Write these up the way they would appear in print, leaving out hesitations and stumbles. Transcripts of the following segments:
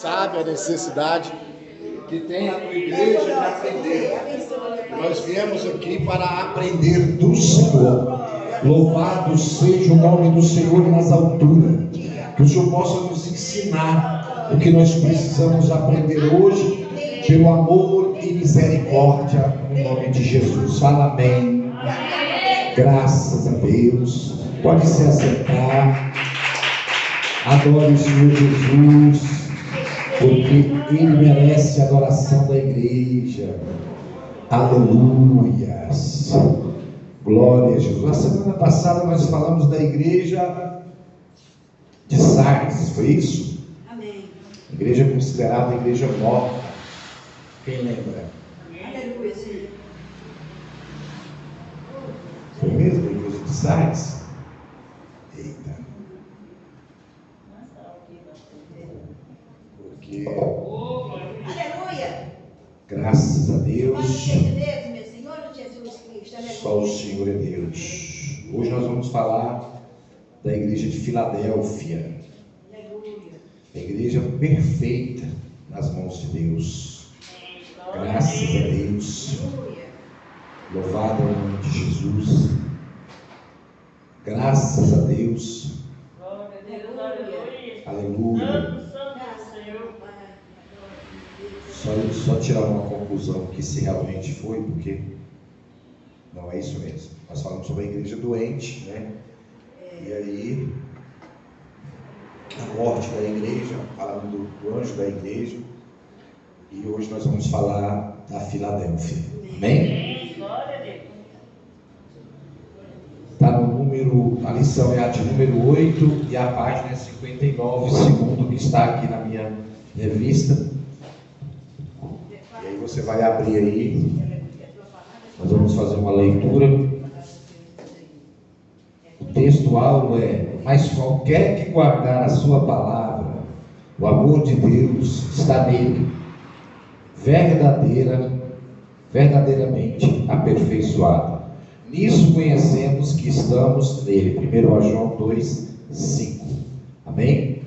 sabe a necessidade que tem a tua igreja de aprender. Nós viemos aqui para aprender do Senhor. Louvado seja o nome do Senhor nas alturas. Que o Senhor possa nos ensinar o que nós precisamos aprender hoje, pelo amor e misericórdia, no nome de Jesus. Fala amém. Graças a Deus. Pode se assentar. Adore o Senhor Jesus, porque Ele merece a adoração da igreja. Aleluias. Glória a Jesus. Na semana passada nós falamos da igreja de Sardes, foi isso? Amém. Igreja considerada igreja morta. Quem lembra? Aleluia, Senhor. Foi mesmo a igreja de Sardes? Eita. Porque, Aleluia. graças a Pode Deus, ser de Deus, meu Senhor Jesus Cristo. Aleluia. só o Senhor é Deus. Hoje nós vamos falar da igreja de Filadélfia. Aleluia. A igreja perfeita nas mãos de Deus. Graças a Deus. Aleluia. Louvado é o nome de Jesus. Graças a Deus. Aleluia. Só tirar uma conclusão que se realmente foi, porque não é isso mesmo. Nós falamos sobre a igreja doente, né? E aí, a morte da igreja, falando do anjo da igreja. E hoje nós vamos falar da Filadélfia. Amém? Está no número, a lição é a de número 8 e a página é 59, segundo o que está aqui na minha revista. E aí você vai abrir aí, nós vamos fazer uma leitura. O texto-alvo é: mas qualquer que guardar a sua palavra, o amor de Deus está nele, verdadeiramente aperfeiçoado. Nisso conhecemos que estamos nele. 1 João 2:5. Amém?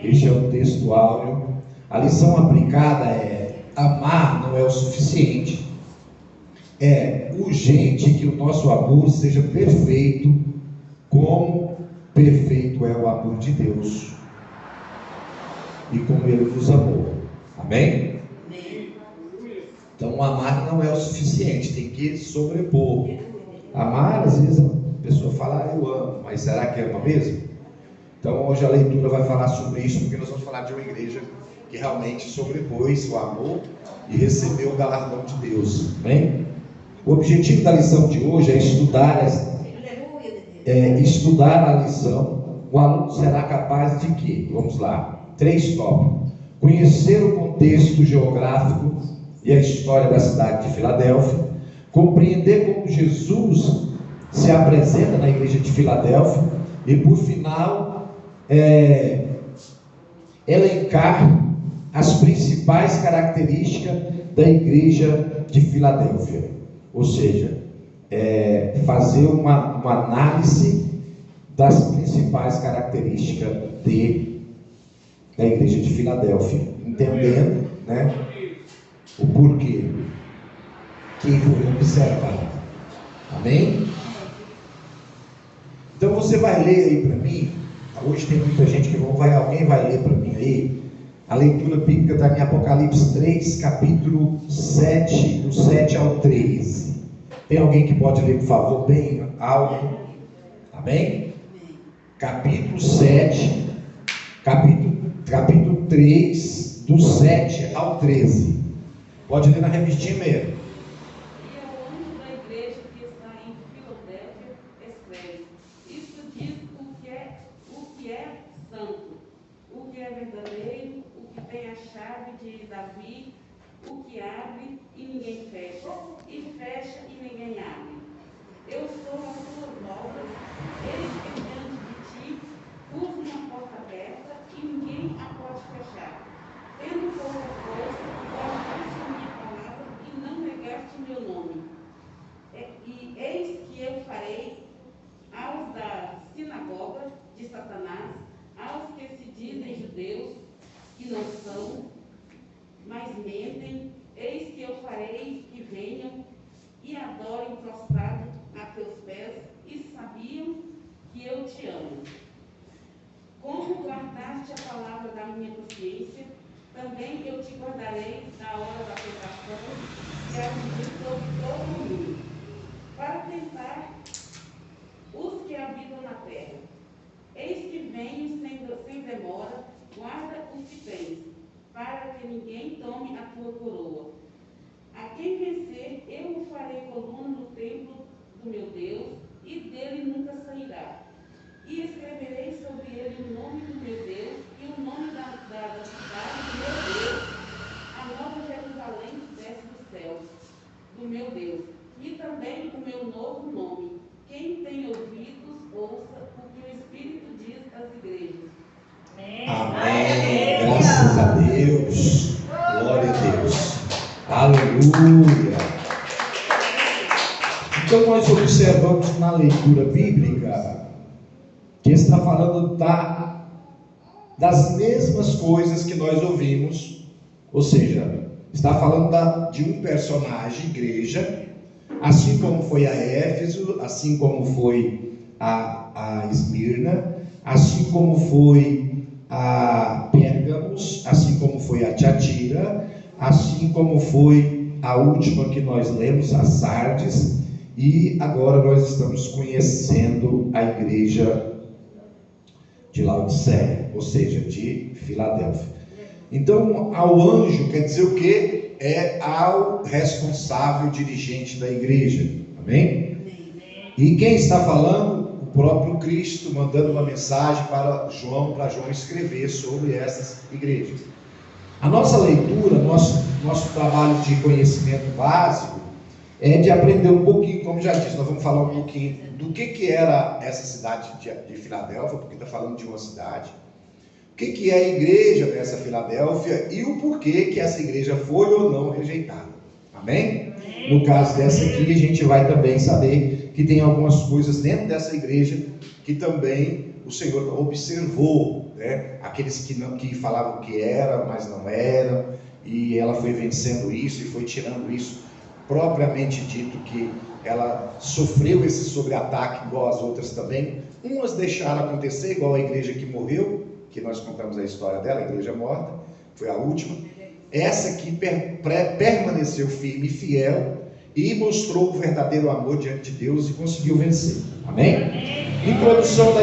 Este é o texto áureo. A lição aplicada é: amar não é o suficiente. É urgente que o nosso amor seja perfeito, como perfeito é o amor de Deus e como Ele nos amou. Amém? Então amar não é o suficiente, tem que sobrepor. Amar, às vezes a pessoa fala: eu amo, mas será que ama mesmo? Então hoje a leitura vai falar sobre isso, porque nós vamos falar de uma igreja que realmente sobrepôs o amor e recebeu o galardão de Deus. Amém? O objetivo da lição de hoje é estudar a lição. O aluno será capaz de quê? Vamos lá, 3 tópicos: conhecer o contexto geográfico e a história da cidade de Filadélfia, compreender como Jesus se apresenta na igreja de Filadélfia e, por final, elencar as principais características da igreja de Filadélfia. Ou seja, fazer uma análise das principais características da igreja de Filadélfia, entendendo, né, o porquê que foi observado. Amém? Então você vai ler aí para mim. Hoje tem muita gente que alguém vai ler para mim aí a leitura bíblica está em Apocalipse 3, capítulo 7, do 7 ao 13. Tem alguém que pode ler, por favor, bem alto? Amém? Capítulo 7, capítulo 3, do 7 ao 13. Pode ler na revistinha mesmo. E ao anjo da igreja que está em Filadélfia escreve: isto diz o que é santo, o que é verdadeiro, o que tem a chave de Davi, o que abre e ninguém fecha, e fecha e ninguém abre. Eu sou as tuas obras, eis que diante de ti pus uma porta aberta e ninguém a pode fechar. Tendo pouca força, guardaste a minha palavra e não negaste o meu nome. E eis que eu farei aos da sinagoga de Satanás, aos que se dizem judeus e não são, mas mentem. Eis que eu farei que venham e adorem prostrado a teus pés, e sabiam que eu te amo. Como guardaste a palavra da minha consciência, também eu te guardarei na hora da tentação, e há de vir sobre todo o mundo, para tentar os que habitam na terra. Eis que venho sem demora, guarda o que tens, para que ninguém tome a tua coroa. A quem vencer, eu o farei coluna no templo do meu Deus, e dele nunca sairá. E escreverei sobre ele o nome do meu Deus e o nome da cidade do meu Deus, a nova Jerusalém que desce do céu, do meu Deus, e também o meu novo nome. Quem tem ouvidos, ouça o que o Espírito diz às igrejas. Amém. Graças a Deus. Glória a Deus. Aleluia. Então nós observamos na leitura bíblica que está falando das mesmas coisas que nós ouvimos, ou seja, está falando de um personagem, igreja, assim como foi a Éfeso, assim como foi a Esmirna, assim como foi a Pérgamos, assim como foi a Tiatira, assim como foi a última que nós lemos, a Sardes, e agora nós estamos conhecendo a igreja de Laodiceia, ou seja, de Filadélfia. Então, ao anjo quer dizer o quê? É ao responsável dirigente da igreja. Amém? E quem está falando? O próprio Cristo, mandando uma mensagem para João escrever sobre essas igrejas. A nossa leitura, nosso trabalho de conhecimento básico é de aprender um pouquinho, como já disse, nós vamos falar um pouquinho do que era essa cidade de Filadélfia, porque está falando de uma cidade, o que é a igreja dessa Filadélfia e o porquê que essa igreja foi ou não rejeitada. Amém? No caso dessa aqui, a gente vai também saber que tem algumas coisas dentro dessa igreja que também o Senhor observou, né? Aqueles que falavam que era, mas não eram, e ela foi vencendo isso e foi tirando isso, propriamente dito que ela sofreu esse sobreataque igual as outras também. Umas deixaram acontecer, igual a igreja que morreu, que nós contamos a história dela, a igreja morta, foi a última. Essa aqui permaneceu firme e fiel e mostrou o verdadeiro amor diante de Deus e conseguiu vencer. Amém? Introdução da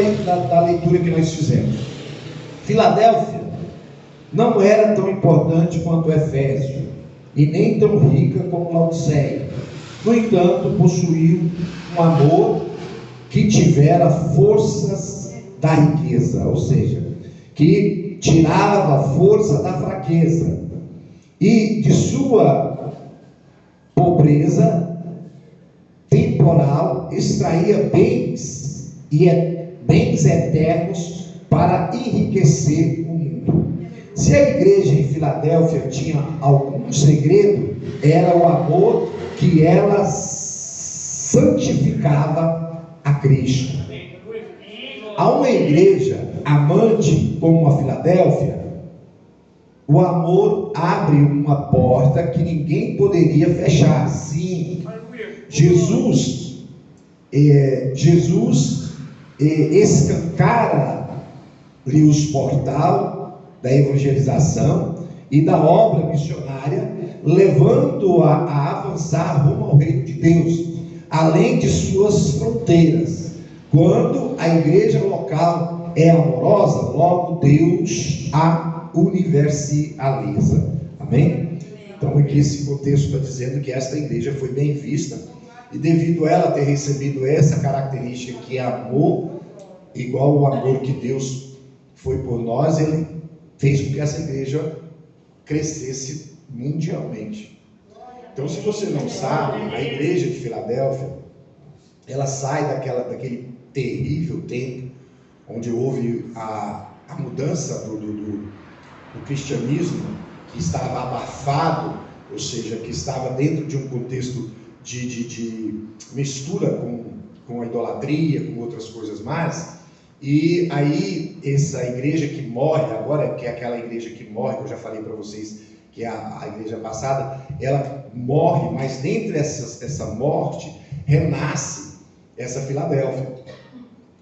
leitura que nós fizemos. Filadélfia não era tão importante quanto Efésio e nem tão rica como Laodiceia. No entanto, possuiu um amor que tivera forças da riqueza, ou seja, que tirava a força da fraqueza e de sua pobreza temporal extraía bens eternos para enriquecer o mundo. Se a igreja em Filadélfia tinha algum segredo, era o amor que ela santificava a Cristo. A uma igreja amante como a Filadélfia, o amor abre uma porta que ninguém poderia fechar. Sim, Jesus escancara-lhe os portais da evangelização e da obra missionária, levando-a a avançar rumo ao reino de Deus, além de suas fronteiras. Quando a igreja local é amorosa, logo Deus a universaliza. Amém? Então aqui esse contexto está dizendo que esta igreja foi bem vista, e devido a ela ter recebido essa característica que é amor, igual o amor que Deus foi por nós, ele fez com que essa igreja crescesse mundialmente. Então, se você não sabe, a igreja de Filadélfia, ela sai daquele terrível tempo onde houve a mudança do cristianismo, que estava abafado, ou seja, que estava dentro de um contexto de mistura com a idolatria, com outras coisas mais. E aí essa igreja que morre agora, que é aquela igreja que morre, que eu já falei para vocês, que é a igreja passada, ela morre, mas dentre essa morte, renasce essa Filadélfia.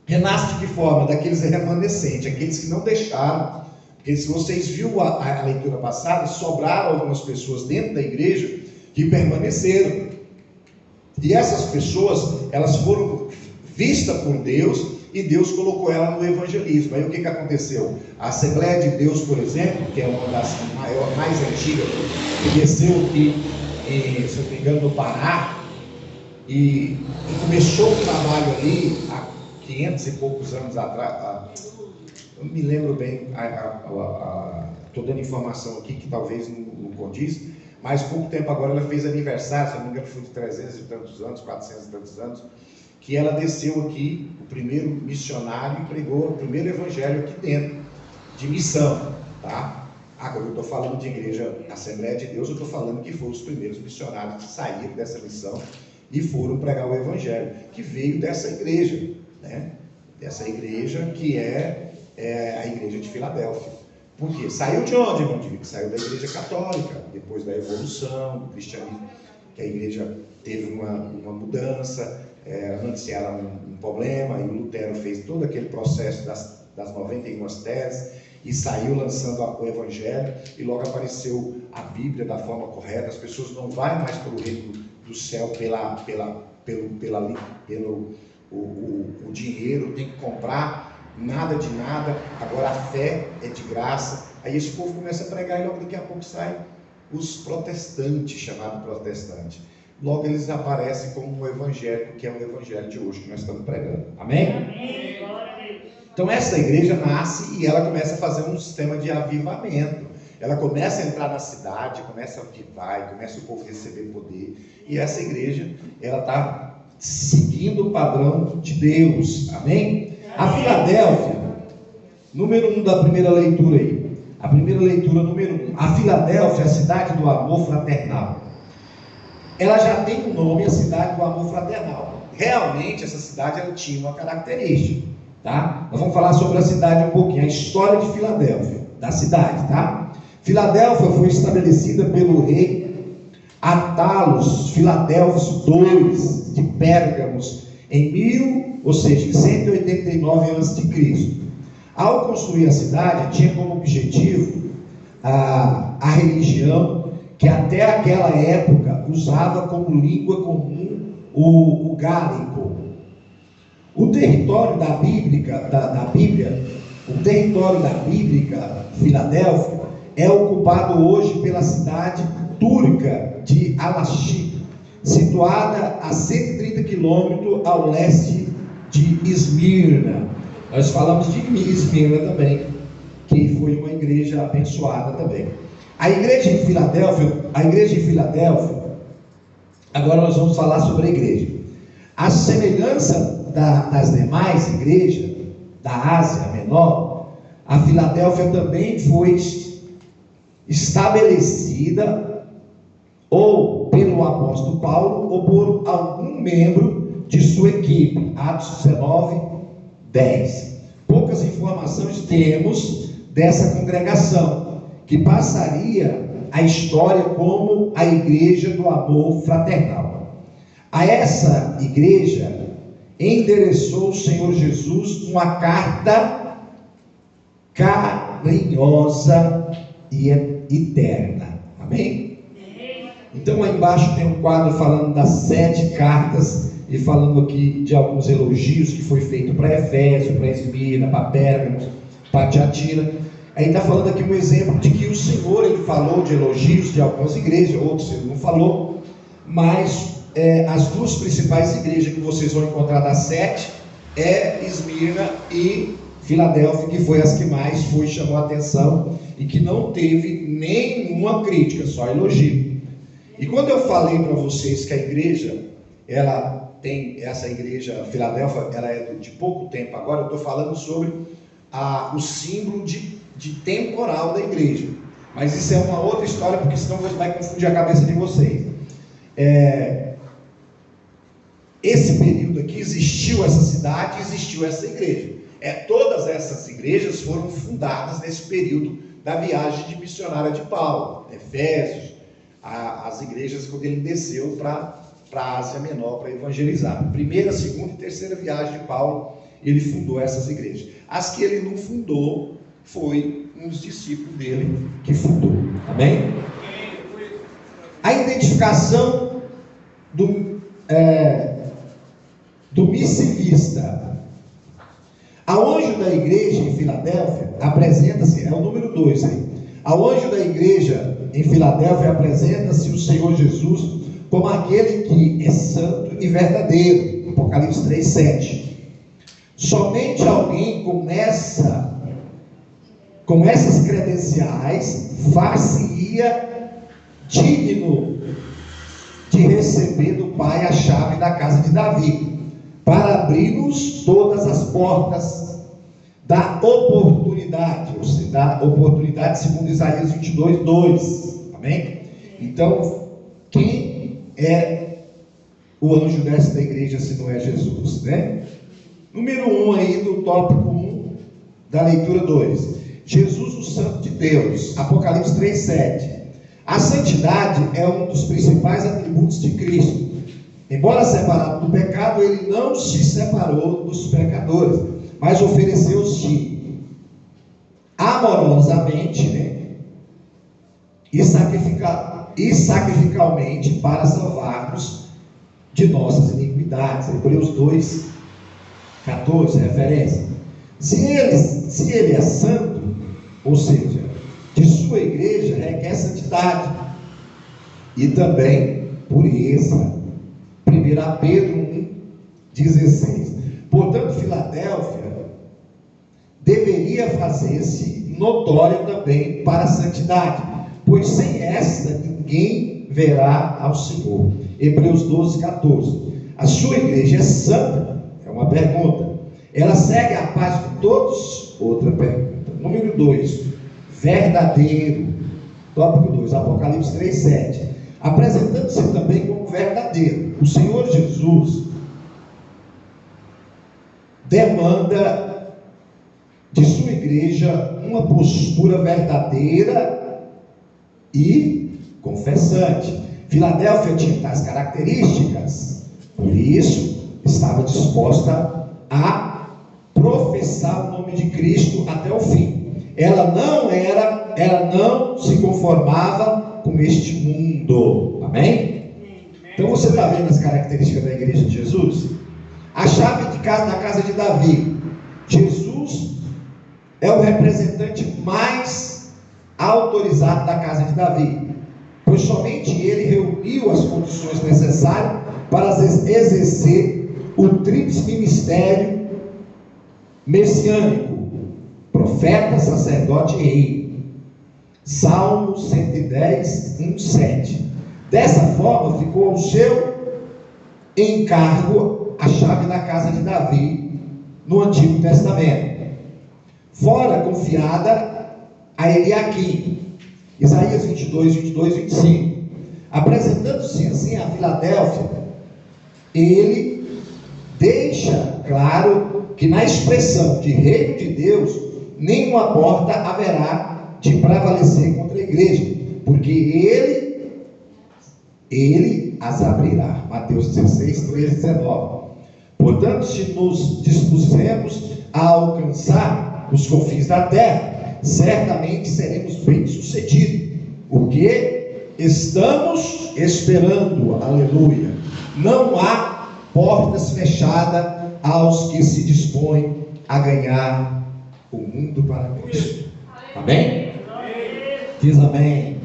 Renasce de que forma? Daqueles remanescentes, aqueles que não deixaram. Porque se vocês viram a leitura passada, sobraram algumas pessoas dentro da igreja que permaneceram. E essas pessoas, elas foram vistas por Deus e Deus colocou ela no evangelismo. Aí o que aconteceu? A Assembleia de Deus, por exemplo, que é uma das mais antigas, que desceu aqui, se eu não me engano, no Pará, e começou o trabalho ali há 500 e poucos anos atrás. Eu não me lembro bem, estou dando informação aqui que talvez não condiz, mas pouco tempo agora ela fez aniversário, se eu não me engano foi de 300 e tantos anos, 400 e tantos anos, que ela desceu aqui, o primeiro missionário, e pregou o primeiro evangelho aqui dentro, de missão, tá? Agora eu estou falando de igreja Assembleia de Deus, eu estou falando que foram os primeiros missionários que saíram dessa missão e foram pregar o evangelho, que veio dessa igreja, né? Dessa igreja que é a igreja de Filadélfia. Por quê? Saiu de onde, irmão Diego? Saiu da igreja católica, depois da evolução do cristianismo, que a igreja teve uma mudança, antes era um problema, e o Lutero fez todo aquele processo das 91 teses, e saiu lançando o evangelho, e logo apareceu a Bíblia da forma correta. As pessoas não vão mais para o reino do céu pelo dinheiro, tem que comprar nada de nada, agora a fé é de graça. Aí esse povo começa a pregar e logo daqui a pouco saem os protestantes, chamados protestantes. Logo eles aparecem como um evangélico, que é o evangelho de hoje que nós estamos pregando. Amém? Amém. Então essa igreja nasce e ela começa a fazer um sistema de avivamento. Ela começa a entrar na cidade, começa a avivar, começa o povo a receber poder. E essa igreja, ela está seguindo o padrão de Deus. Amém? A Filadélfia, número 1 da primeira leitura aí. A primeira leitura, número 1. A Filadélfia, a cidade do amor fraternal. Ela já tem um nome, a cidade do amor fraternal. Realmente, essa cidade ela tinha uma característica, tá? Nós vamos falar sobre a cidade um pouquinho, a história de Filadélfia, da cidade, tá? Filadélfia foi estabelecida pelo rei Atalos Filadelfos II de Pérgamos em 189 a.C. Ao construir a cidade, tinha como objetivo a religião que até aquela época usava como língua comum o gálico. O território da Bíblia, o território da bíblica Filadélfia é ocupado hoje pela cidade turca de Alaşi, situada a 130 quilômetros ao leste de Esmirna. Nós falamos de Esmirna também, que foi uma igreja abençoada também. A igreja de Filadélfia, agora nós vamos falar sobre a igreja. A semelhança das demais igrejas da Ásia Menor, a Filadélfia também foi estabelecida ou pelo apóstolo Paulo ou por algum membro de sua equipe. Atos 19, 10. Poucas informações temos dessa congregação, que passaria a história como a igreja do amor fraternal. A essa igreja endereçou o Senhor Jesus uma carta carinhosa e eterna. Amém? Então aí embaixo tem um quadro falando das 7 cartas e falando aqui de alguns elogios que foi feito para Efésio, para Esmirna, para Pérgamo, para Tiatira. Aí está falando aqui um exemplo de que o Senhor ele falou de elogios de algumas igrejas, outros ele não falou, mas as duas principais igrejas que vocês vão encontrar das 7 é Esmirna e Filadélfia, que foi as que mais chamou a atenção e que não teve nenhuma crítica, só elogio. E quando eu falei para vocês que a igreja, essa igreja Filadélfia, ela é de pouco tempo agora, eu estou falando sobre o símbolo de temporal da igreja. Mas isso é uma outra história, porque senão vai confundir a cabeça de vocês. Esse período aqui existiu essa cidade, existiu essa igreja. Todas essas igrejas foram fundadas nesse período da viagem de missionária de Paulo. Efésios, as igrejas quando ele desceu para a Ásia Menor para evangelizar. Primeira, segunda e terceira viagem de Paulo, ele fundou essas igrejas. As que ele não fundou, foi um dos discípulos dele que fundou. Amém? A identificação do missivista. Ao anjo da igreja em Filadélfia apresenta-se, é o número 2 aí. Ao anjo da igreja em Filadélfia apresenta-se o Senhor Jesus como aquele que é santo e verdadeiro. Apocalipse 3:7. Somente alguém com essas credenciais far-se-ia digno de receber do Pai a chave da casa de Davi, para abrir-nos todas as portas da oportunidade, ou seja, da oportunidade segundo Isaías 22:2. Amém? Então, quem é o anjo desta igreja se não é Jesus, né? Número 1 aí do tópico 1 da leitura 2. Jesus, o Santo de Deus. Apocalipse 3:7. A santidade é um dos principais atributos de Cristo. Embora separado do pecado, ele não se separou dos pecadores, mas ofereceu-se amorosamente, né? E sacrificalmente para salvar-nos de nossas iniquidades. Hebreus 2:14, referência. Se ele é santo, ou seja, de sua igreja requer santidade e também pureza. 1 Pedro 1:16. Portanto, Filadélfia deveria fazer-se notória também para a santidade, pois sem esta ninguém verá ao Senhor. Hebreus 12:14. A sua igreja é santa? É uma pergunta. Ela segue a paz de todos? Outra pergunta. Número 2, verdadeiro. Tópico 2, Apocalipse 3:7. Apresentando-se também como verdadeiro. O Senhor Jesus demanda de sua igreja uma postura verdadeira e confessante. Filadélfia tinha tais características, por isso estava disposta a professar o nome de Cristo até o fim. Ela não se conformava com este mundo. Amém? Então você está vendo as características da igreja de Jesus? A chave da casa de Davi. Jesus é o representante mais autorizado da casa de Davi, pois somente ele reuniu as condições necessárias para exercer o tríplice ministério messiânico: profeta, sacerdote e rei. Salmo 110:1-7. Dessa forma ficou ao seu encargo a chave da casa de Davi no Antigo Testamento, fora confiada a Eliaquim. Isaías 22:22-25. Apresentando-se assim a Filadélfia, ele deixa claro que na expressão de reino de Deus nenhuma porta haverá de prevalecer contra a igreja, porque ele as abrirá. Mateus 16:13-19. Portanto, se nos dispusemos a alcançar os confins da terra, certamente seremos bem-sucedidos. O que estamos esperando? Aleluia. Não há portas fechadas aos que se dispõem a ganhar o mundo para Cristo. Amém? Diz amém.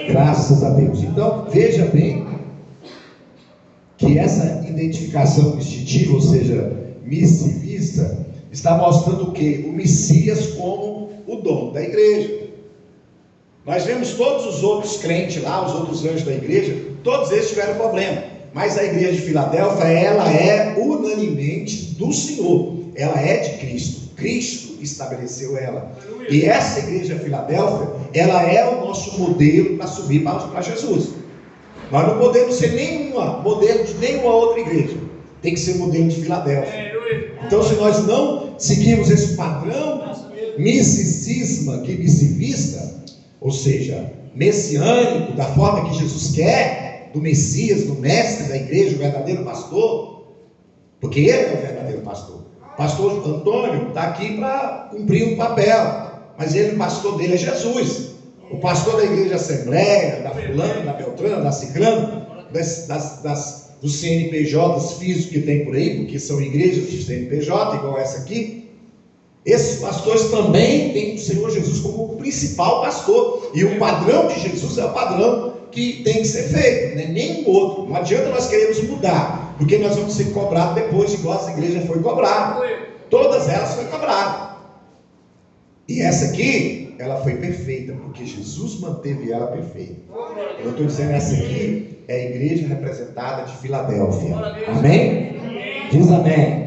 Graças a Deus. Então, veja bem que essa identificação distintiva, ou seja, missivista, está mostrando o quê? O Messias como o dono da igreja. Nós vemos todos os outros crentes lá, os outros anjos da igreja, todos eles tiveram problema. Mas a igreja de Filadélfia, ela é unanimemente do Senhor. Ela é de Cristo. Cristo estabeleceu ela. E essa igreja de Filadélfia, ela é o nosso modelo para subir para Jesus. Nós não podemos ser modelo de nenhuma outra igreja. Tem que ser modelo de Filadélfia. Então, se seguimos esse padrão misticismo, que missivista, ou seja, messiânico, da forma que Jesus quer, do Messias, do mestre da igreja, o verdadeiro pastor, porque ele é o verdadeiro pastor. O pastor Antônio está aqui para cumprir um papel, mas ele, o pastor dele é Jesus. O pastor da igreja Assembleia, da fulana, da Beltrana, da Ciclana, dos CNPJs físicos que tem por aí, porque são igrejas de CNPJ, igual essa aqui. Esses pastores também têm o Senhor Jesus como o principal pastor. E o padrão de Jesus é o padrão que tem que ser feito, né? Nem o outro. Não adianta nós queremos mudar, porque nós vamos ser cobrados depois, igual essa igreja foi cobrada. Todas elas foram cobradas. E essa aqui, ela foi perfeita, porque Jesus manteve ela perfeita. Eu estou dizendo, essa aqui é a igreja representada de Filadélfia. Amém? Diz amém.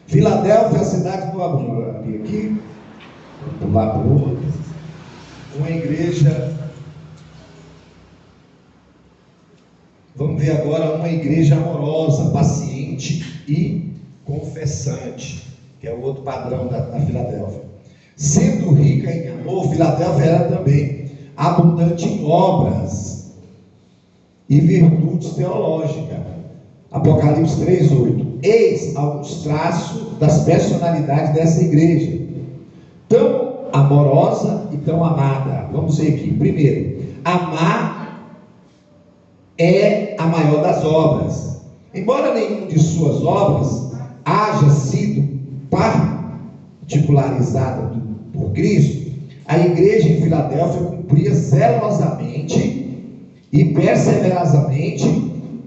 Filadélfia é a cidade do amor. Aqui, uma igreja. Vamos ver agora uma igreja amorosa, paciente e confessante, que é o outro padrão da Filadélfia. Sendo rica em amor, Filadélfia era também abundante em obras e virtudes teológicas. Apocalipse 3:8. Eis alguns traços das personalidades dessa igreja, tão amorosa e tão amada. Vamos ver aqui. Primeiro, amar é a maior das obras. Embora nenhuma de suas obras haja sido particularizada por Cristo, a igreja em Filadélfia cumpria zelosamente e perseverosamente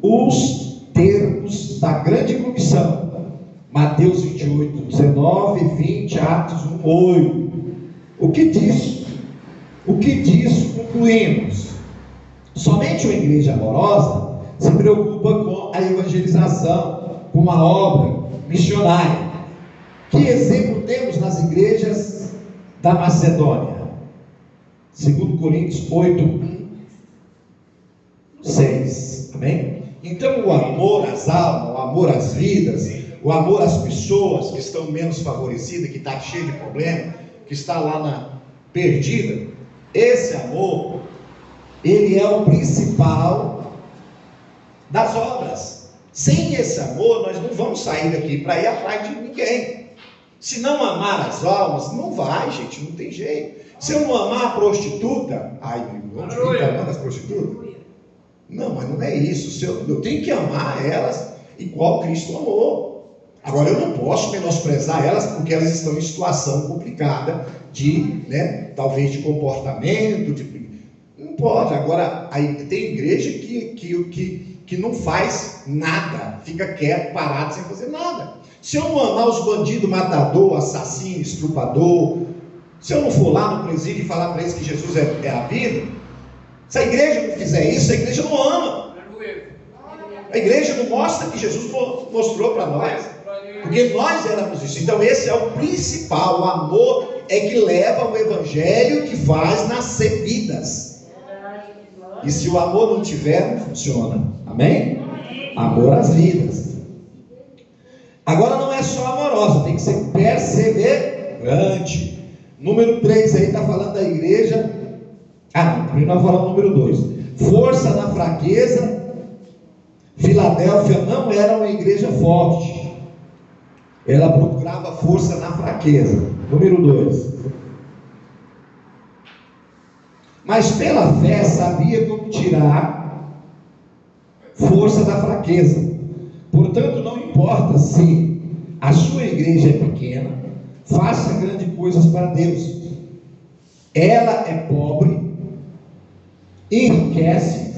os termos da grande comissão. Mateus 28, 19, 20, Atos 1, 8. O que disso concluímos? Somente uma igreja amorosa se preocupa com a evangelização, com a obra missionária. Que exemplo temos nas igrejas da Macedônia? 2 Coríntios 8, 1, 6. Amém? Então, o amor às almas, o amor às vidas, o amor às pessoas que estão menos favorecidas, que está cheio de problema, que está lá perdida, esse amor, ele é o principal das obras. Sem esse amor, nós não vamos sair daqui para ir atrás de ninguém. Se não amar as almas, não vai, gente, não tem jeito. Se eu não amar a prostituta, vamos ficar amando as prostitutas? Não, mas não é isso. Eu tenho que amar elas igual Cristo amou. Agora, eu não posso menosprezar elas porque elas estão em situação complicada talvez de comportamento, não pode. Agora, aí tem igreja que não faz nada, fica quieto, parado, sem fazer nada. Se eu não amar os bandidos, matador, assassino, estrupador, se eu não for lá no presídio e falar para eles que Jesus é a vida, se a igreja não fizer isso, a igreja não ama. A igreja não mostra que Jesus mostrou para nós, porque nós éramos isso. Então esse é o principal. O amor é que leva o evangelho, que faz nascer vidas. E se o amor não tiver, não funciona. Amém? Amor às vidas. Agora não é só amorosa, tem que ser perseverante. Número 3 aí está falando da igreja. Primeiro nós falamos número 2. Força na fraqueza. Filadélfia não era uma igreja forte. Ela procurava força na fraqueza. Número 2. Mas pela fé sabia como tirar força da fraqueza. Portanto, não importa se a sua igreja é pequena, faça grandes coisas para Deus. Ela é pobre, enriquece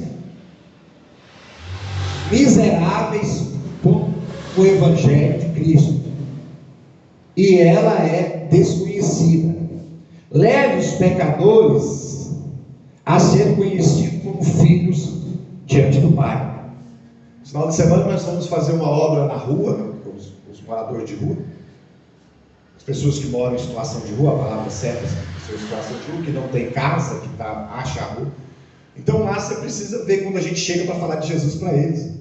miseráveis com o evangelho de Cristo, e ela é desconhecida. Leve os pecadores a ser conhecidos como filhos diante do Pai. No final de semana nós vamos fazer uma obra na rua, os moradores de rua, as pessoas que moram em situação de rua, a palavra certa, em situação de rua, que não tem casa, que acha a rua. Então lá você precisa ver quando a gente chega para falar de Jesus para eles.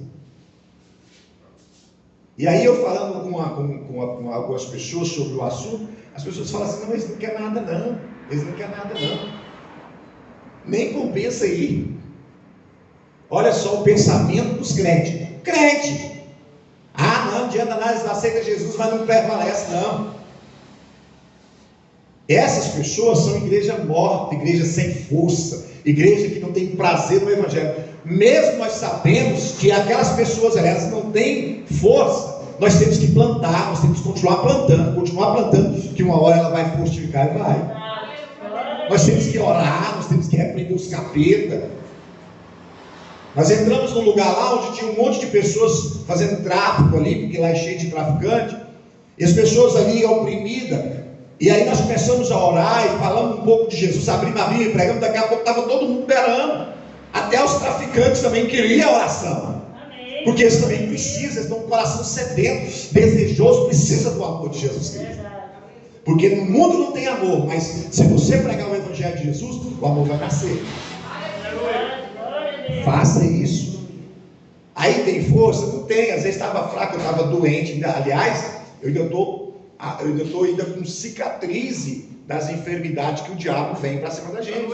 E aí eu falando com algumas pessoas sobre o assunto, as pessoas falam assim, não, eles não querem nada não, eles não querem nada não, nem compensa ir. Olha só o pensamento dos crentes. Crente! Ah não, diante da análise da seita Jesus, mas não prevalece não. Essas pessoas são igreja morta, igreja sem força, igreja que não tem prazer no Evangelho. Mesmo nós sabemos que aquelas pessoas, elas não têm força, nós temos que plantar, nós temos que continuar plantando, que uma hora ela vai fortificar e vai. Nós temos que orar, nós temos que repreender os capetas. Nós entramos num lugar lá onde tinha um monte de pessoas fazendo tráfico ali, porque lá é cheio de traficante, e as pessoas ali oprimidas. E aí nós começamos a orar e falamos um pouco de Jesus, abrimos a Bíblia e pregamos, daqui a pouco estava todo mundo berando. Até os traficantes também queriam a oração. Porque eles também precisam, eles estão com o coração sedento, desejoso, precisa do amor de Jesus Cristo. Porque no mundo não tem amor, mas se você pregar o Evangelho de Jesus, o amor vai nascer. Faça isso. Aí tem força? Não tem. Às vezes estava fraco, eu estava doente. Aliás, eu ainda estou com cicatriz das enfermidades que o diabo vem para cima da gente.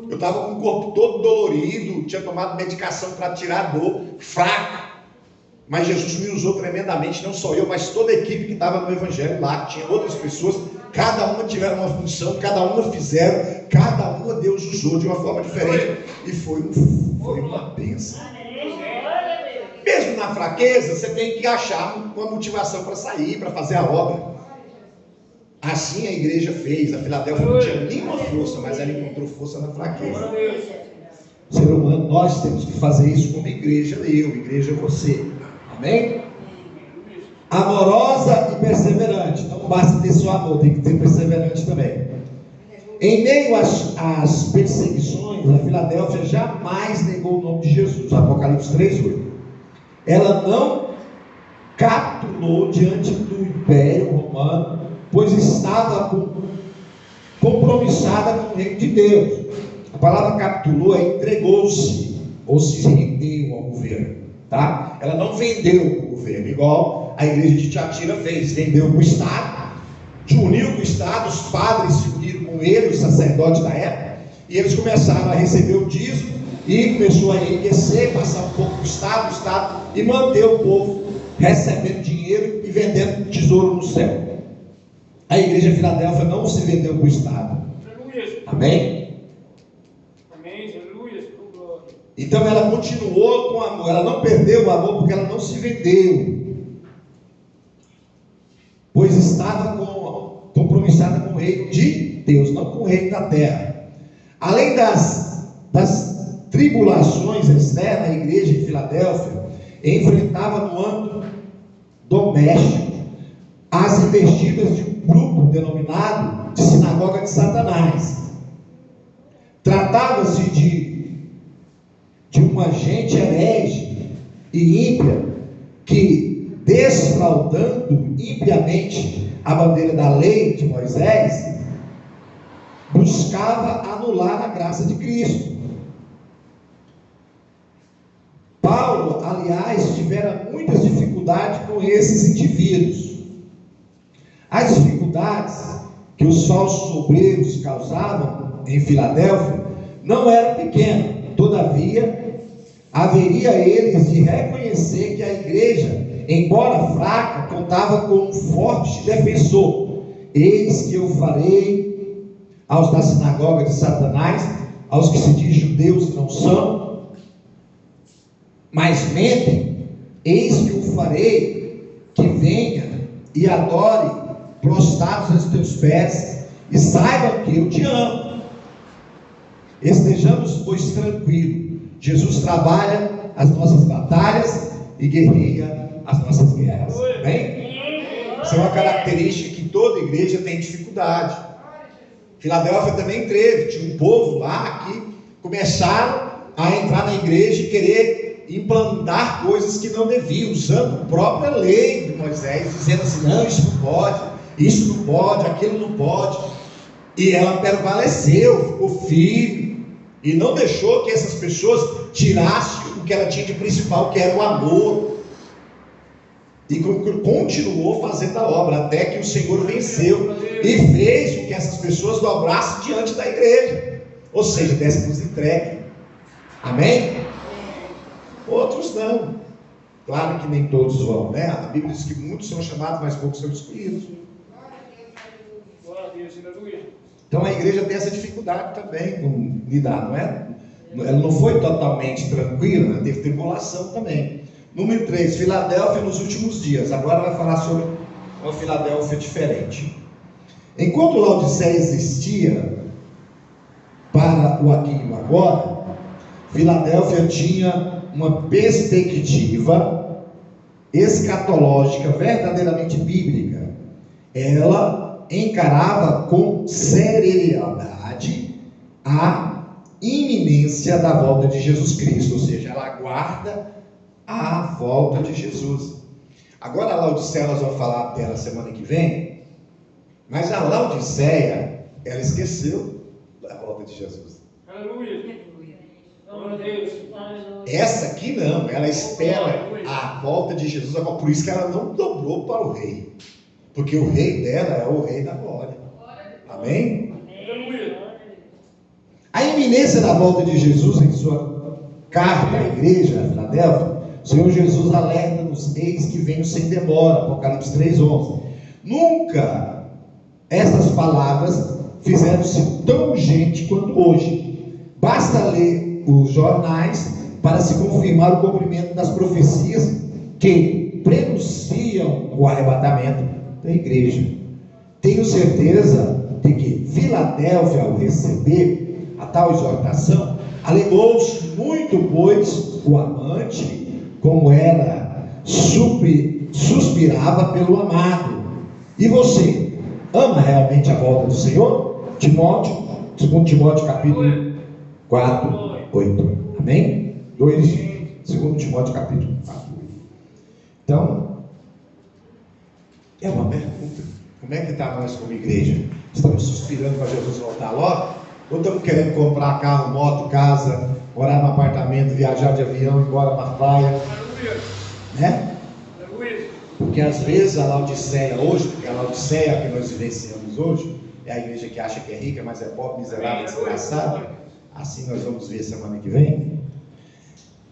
Eu estava com o corpo todo dolorido, tinha tomado medicação para tirar a dor, fraco. Mas Jesus me usou tremendamente, não só eu, mas toda a equipe que estava no Evangelho lá, tinha outras pessoas, cada uma tiveram uma função, cada uma fizeram, cada uma Deus usou de uma forma diferente. E foi uma bênção. Mesmo na fraqueza, você tem que achar uma motivação para sair, para fazer a obra. Assim a igreja fez. A Filadélfia não tinha nenhuma força, mas ela encontrou força na fraqueza. Ser humano, nós temos que fazer isso como igreja, igreja você. Amém? Amorosa e perseverante. Não basta ter só amor, tem que ter perseverante também. Em meio às perseguições, a Filadélfia jamais negou o nome de Jesus. Apocalipse 3:8. Ela não capitulou diante do Império Romano, pois estava compromissada com o reino de Deus. A palavra capitulou é entregou-se, ou se rendeu ao governo, tá? Ela não vendeu o governo, igual a igreja de Tiatira fez, vendeu para o Estado, se uniu com o Estado, os padres se uniram com ele, os sacerdotes da época, e eles começaram a receber o dízimo, e começou a enriquecer, passar um pouco para o Estado, e manter o povo recebendo dinheiro e vendendo tesouro no céu. A igreja de Filadélfia não se vendeu para o Estado. Amém? Então ela continuou com amor. Ela não perdeu o amor porque ela não se vendeu. Pois estava compromissada com o reino de Deus, não com o reino da terra. Além das tribulações externas, a igreja de Filadélfia enfrentava no âmbito doméstico as investidas de um grupo denominado de sinagoga de Satanás. Tratava-se de uma gente herege e ímpia que, desfraudando impiamente a bandeira da lei de Moisés, buscava anular a graça de Cristo. Paulo, aliás, tivera muitas dificuldades com esses indivíduos. As dificuldades que os falsos obreiros causavam em Filadélfia não eram pequenas. Todavia, haveria eles de reconhecer que a igreja, embora fraca, contava com um forte defensor. Eis que eu farei aos da sinagoga de Satanás, aos que se dizem judeus e não são, mas mentem, eis que o farei que venha e adore prostrados aos teus pés, e saibam que eu te amo. Estejamos, pois, tranquilos. Jesus trabalha as nossas batalhas e guerreia as nossas guerras. Bem? Isso é uma característica que toda igreja tem dificuldade. Filadélfia também teve. Tinha um povo lá que começaram a entrar na igreja e querer implantar coisas que não deviam, usando a própria lei de Moisés, dizendo assim, não, isso não pode, aquilo não pode. E ela prevaleceu, ficou firme, e não deixou que essas pessoas tirassem o que ela tinha de principal, que era o amor. E continuou fazendo a obra, até que o Senhor venceu e fez com que essas pessoas dobrassem diante da igreja, ou seja, dessem-nos entregue. Amém? Outros não. Claro que nem todos vão, né? A Bíblia diz que muitos são chamados, mas poucos são escolhidos. Então a igreja tem essa dificuldade também com lidar, não é? Ela não foi totalmente tranquila, né? Teve tribulação também. Número 3, Filadélfia nos últimos dias. Agora vai falar sobre uma Filadélfia diferente. Enquanto Laodiceia existia para o aqui e o agora, Filadélfia tinha uma perspectiva escatológica verdadeiramente bíblica. Ela encarava com seriedade a iminência da volta de Jesus Cristo, ou seja, ela aguarda a volta de Jesus. Agora a Laodiceia, nós vamos falar dela semana que vem, mas a Laodiceia, ela esqueceu da volta de Jesus. Aleluia. Glória a Deus. Essa aqui não, ela espera a volta de Jesus, por isso que ela não dobrou para o rei, porque o rei dela é o rei da glória. Amém? A iminência da volta de Jesus, em sua carta à igreja, a Filadélfia, o Senhor Jesus alerta-nos: eis que venho sem demora, Apocalipse 3:11. Nunca essas palavras fizeram-se tão urgente quanto hoje. Basta ler os jornais para se confirmar o cumprimento das profecias que prenunciam o arrebatamento da igreja. Tenho certeza de que Filadélfia, ao receber a tal exortação, alegrou-se muito, pois o amante, como ela, suspirava pelo amado. E você, ama realmente a volta do Senhor? Timóteo, 2 Timóteo capítulo 4, 8. Amém? 2 Timóteo capítulo 4, 8. Então, é uma pergunta. Como é que está nós como igreja? Estamos suspirando para Jesus voltar logo? Ou estamos querendo comprar carro, moto, casa, morar no apartamento, viajar de avião, ir embora para a praia? Né? Porque às vezes a Laodiceia hoje, porque a Laodiceia que nós vivenciamos hoje, é a igreja que acha que é rica, mas é pobre, miserável, desgraçada. Assim nós vamos ver semana que vem.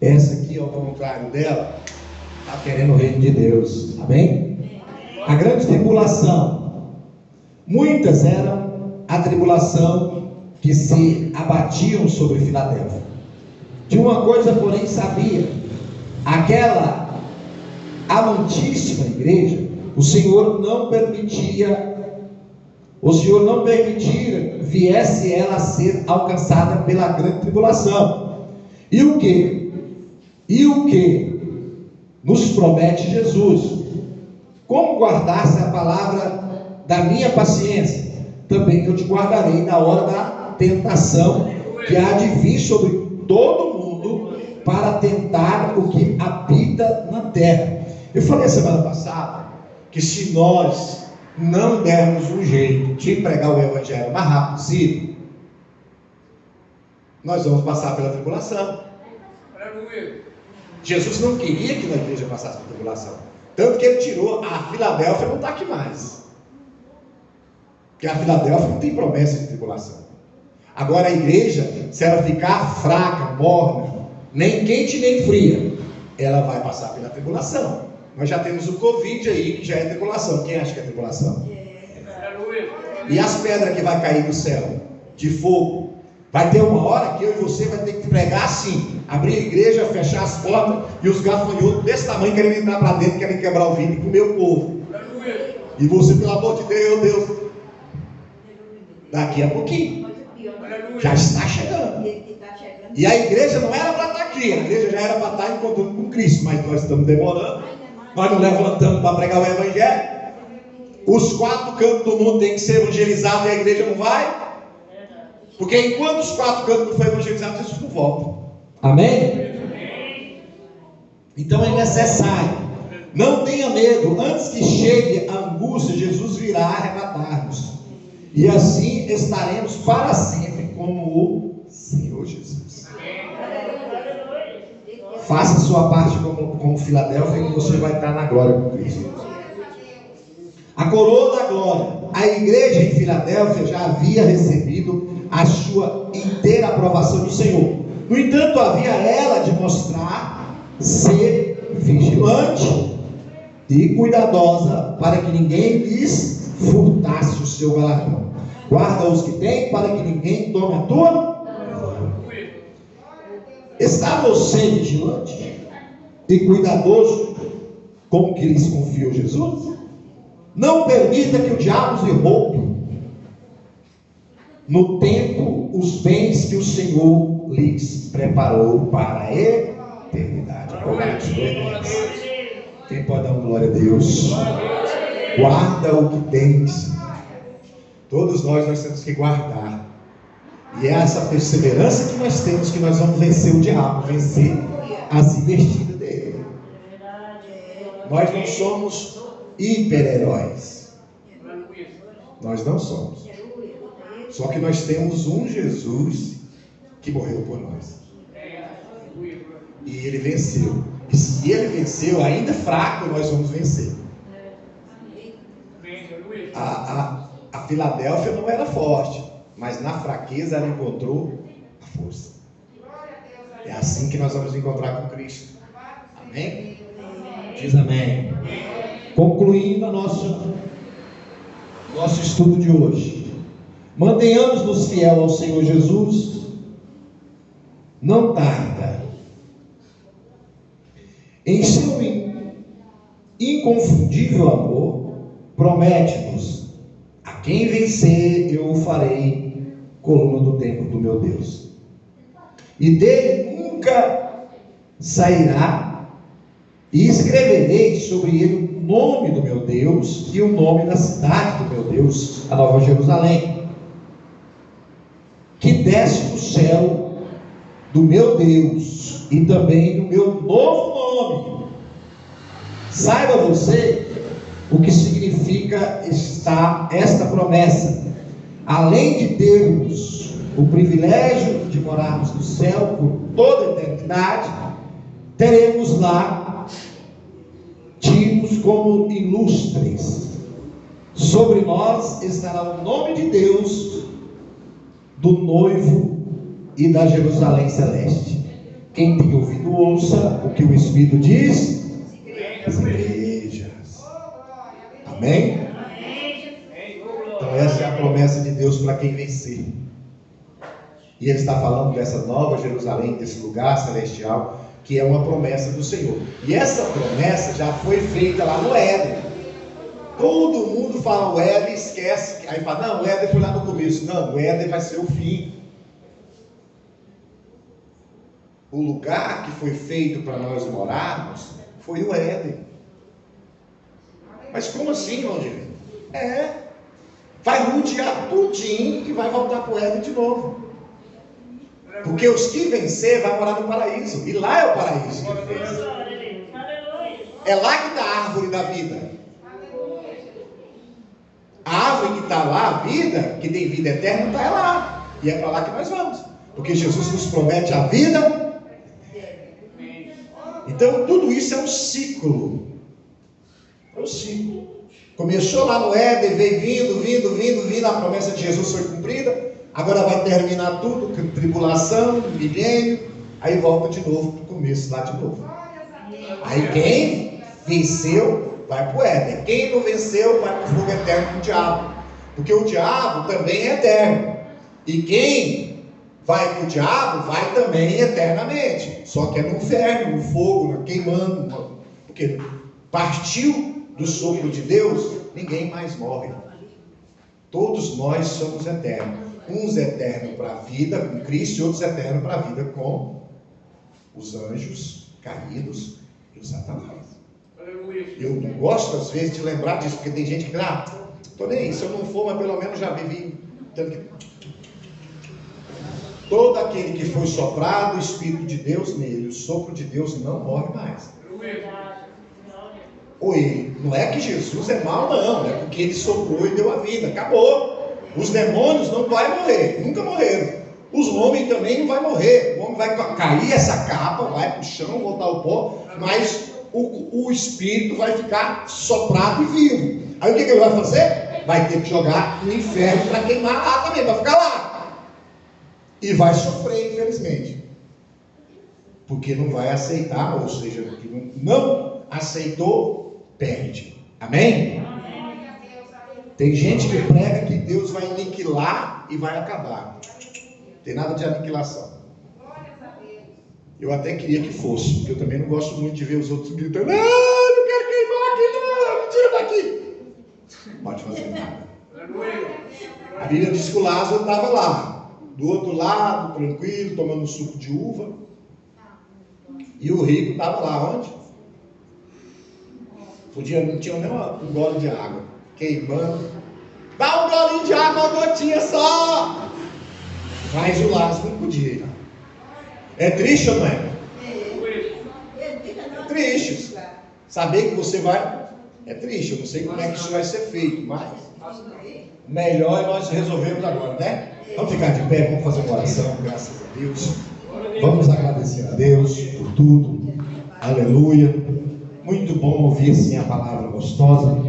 Essa aqui, ao contrário dela, está querendo o reino de Deus. Amém? A grande tribulação. Muitas eram a tribulação que se abatiam sobre Filadélfia. De uma coisa, porém, sabia: aquela amantíssima igreja, o Senhor não permitira viesse ela a ser alcançada pela grande tribulação. E o que nos promete Jesus? Como guardasse a palavra da minha paciência, também eu te guardarei na hora da tentação que há de vir sobre todo mundo para tentar o que habita na terra. Eu falei semana passada que se nós não dermos um jeito de pregar o evangelho o mais rápido possível, nós vamos passar pela tribulação. Jesus não queria que a igreja passasse pela tribulação, tanto que ele tirou a Filadélfia, não está aqui mais, porque a Filadélfia não tem promessa de tribulação. Agora a igreja, se ela ficar fraca, morna, nem quente nem fria, ela vai passar pela tribulação. Nós já temos o Covid aí, que já é tribulação. Quem acha que é tribulação? E as pedras que vai cair do céu, de fogo, vai ter uma hora que eu e você vai ter que pregar assim, abrir a igreja, fechar as portas, e os gafanhotos desse tamanho querendo entrar para dentro, querem quebrar o vidro e comer o povo. E você, pelo amor de Deus, daqui a pouquinho, já está chegando. E a igreja não era para estar aqui, a igreja já era para estar encontrando com Cristo, mas nós estamos demorando. Nós não levantamos para pregar o evangelho. Os 4 cantos do mundo têm que ser evangelizados e a igreja não vai. Porque enquanto os 4 cantos não forem evangelizados, Jesus não volta. Amém? Então é necessário. Não tenha medo. Antes que chegue a angústia, Jesus virá arrebatar-nos. E assim estaremos para sempre como o Senhor Jesus. Faça a sua parte como Filadélfia, que você vai estar na glória com Cristo. A coroa da glória. A igreja em Filadélfia já havia recebido a sua inteira aprovação do Senhor. No entanto, havia ela de mostrar ser vigilante e cuidadosa para que ninguém lhes furtasse o seu galardão. Guarda os que têm para que ninguém tome a tua. Está você vigilante e cuidadoso com o que lhes confiou Jesus? Não permita que o diabo lhe roube no tempo os bens que o Senhor lhes preparou para a eternidade. Quem pode dar uma glória a Deus? Guarda o que tens. Todos nós temos que guardar. E é essa perseverança que nós temos, que nós vamos vencer o diabo, vencer as investidas dele. Nós não somos hiper-heróis. Nós não somos. Só que nós temos um Jesus que morreu por nós. E ele venceu. E se ele venceu, ainda fraco, nós vamos vencer. A Filadélfia não era forte, mas na fraqueza ela encontrou a força. É assim que nós vamos encontrar com Cristo. Amém? Diz amém. Concluindo o nosso estudo de hoje. Mantenhamos-nos fiel ao Senhor Jesus. Não tarda. Em seu inconfundível amor, promete-nos: a quem vencer eu o farei coluna do templo do meu Deus, e dele nunca sairá, e escreverei sobre ele o nome do meu Deus e o nome da cidade do meu Deus, a Nova Jerusalém, que desce do céu do meu Deus, e também do meu novo nome. Saiba você o que significa esta promessa. Além de termos o privilégio de morarmos no céu por toda a eternidade, teremos lá tidos como ilustres. Sobre nós estará o nome de Deus, do noivo e da Jerusalém celeste. Quem tem ouvido, ouça o que o Espírito diz às igrejas. Amém? Então essa é a promessa de Deus para quem vencer. E ele está falando dessa nova Jerusalém, desse lugar celestial, que é uma promessa do Senhor. E essa promessa já foi feita lá no Éden. Todo mundo fala o Éden, esquece. Aí fala, não, o Éden foi lá no começo. Não, o Éden vai ser o fim. O lugar que foi feito para nós morarmos foi o Éden. Mas como assim, irmão Divino? Vai rodear tudinho e vai voltar para o Éden de novo. Porque os que vencer vão morar no paraíso. E lá é o paraíso. É lá que está a árvore da vida. A árvore que está lá, a vida, que tem vida eterna, está lá. E é para lá que nós vamos. Porque Jesus nos promete a vida. Então tudo isso é um ciclo. É um ciclo. Começou lá no Éden, veio vindo, a promessa de Jesus foi cumprida. Agora vai terminar tudo, tribulação, milênio. Aí volta de novo para o começo, lá de novo. Aí quem venceu vai para o Éden. Quem não venceu vai para o fogo eterno do diabo. Porque o diabo também é eterno. E quem vai para o diabo vai também eternamente. Só que é no inferno, no fogo, queimando. Porque partiu do sopro de Deus, ninguém mais morre. Todos nós somos eternos. Uns eternos para a vida com Cristo e outros eternos para a vida com os anjos caídos e o Satanás. Eu não gosto às vezes de lembrar disso, porque tem gente que estou nem aí, se eu não for, mas pelo menos já vivi. Todo aquele que foi soprado o Espírito de Deus nele, o sopro de Deus não morre mais. Ou ele, não é que Jesus é mau, não, é porque ele soprou e deu a vida, acabou. Os demônios não vão morrer, nunca morreram. Os homens também não vão morrer. O homem vai cair essa capa, vai para o chão, voltar ao pó, mas o espírito vai ficar soprado e vivo. Aí o que ele vai fazer? Vai ter que jogar no inferno para queimar lá também, para ficar lá. E vai sofrer, infelizmente. Porque não vai aceitar, ou seja, que não aceitou, perde. Amém? Tem gente que prega que Deus vai aniquilar e vai acabar. Não tem nada de aniquilação. Eu até queria que fosse, porque eu também não gosto muito de ver os outros gritando: não quero queimar aqui, não, me tira daqui. Não pode fazer nada. A Bíblia diz que o Lázaro estava lá, do outro lado, tranquilo, tomando suco de uva. E o rico estava lá, onde? Não tinha nem um gole de água, queimando. Dá um golinho de água, uma gotinha só. Mas o Lázaro não podia ir. É triste ou não é? É triste. Saber que você vai... É triste, eu não sei como é que isso vai ser feito, mas... melhor nós resolvemos agora, né? Vamos ficar de pé, vamos fazer uma oração, graças a Deus. Vamos agradecer a Deus por tudo. Aleluia. Muito bom ouvir assim a palavra gostosa.